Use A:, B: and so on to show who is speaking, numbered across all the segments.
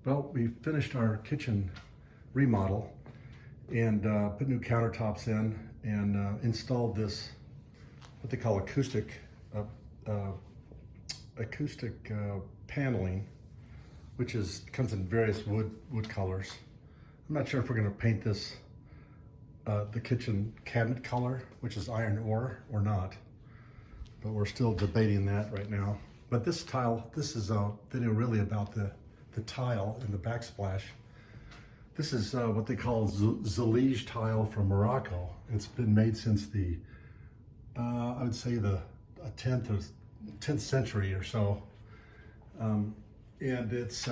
A: Well, we finished our kitchen remodel and put new countertops in and installed this, what they call acoustic paneling, which comes in various wood colors. I'm not sure if we're going to paint this the kitchen cabinet color, which is iron ore, or not, but we're still debating that right now. But this tile, this is a video really about the tile in the backsplash. This is what they call Zellige tile from Morocco. It's been made since the, I would say the 10th century or so. And it's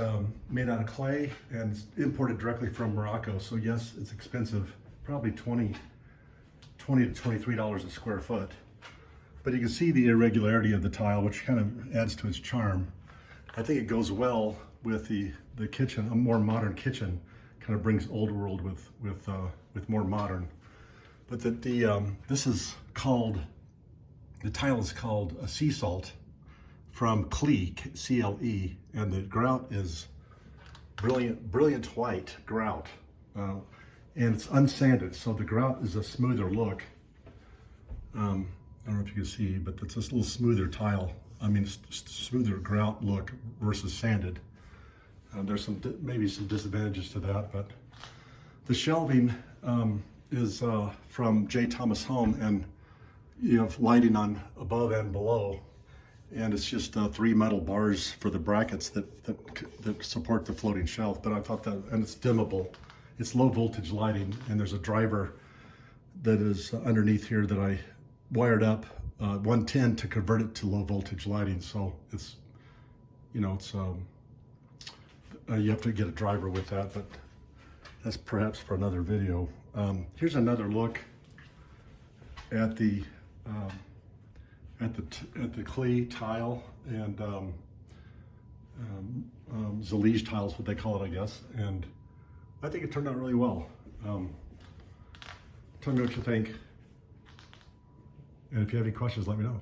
A: made out of clay and it's imported directly from Morocco. So yes, it's expensive, probably $20 to $23 a square foot. But you can see the irregularity of the tile, which kind of adds to its charm. I think it goes well with the kitchen. A more modern kitchen kind of brings old world with more modern. But this is called, the tile is called a sea salt from Cle, C-L-E, and the grout is brilliant white grout, and it's unsanded, so the grout is a smoother look. I don't know if you can see, but it's this little smoother tile. I mean, smoother grout look versus sanded. There's maybe some disadvantages to that, but the shelving is from J. Thomas Home, and you have lighting on above and below, and it's just 3 metal bars for the brackets that support the floating shelf. But I thought that, and it's dimmable. It's low voltage lighting, and there's a driver that is underneath here that I wired up 110 to convert it to low voltage lighting. So it's, you know, it's you have to get a driver with that, but that's perhaps for another video. Here's another look at the clay tile and Zellige tile is what they call it, I guess. And I think it turned out really well. Tell me what you think. And if you have any questions, let me know.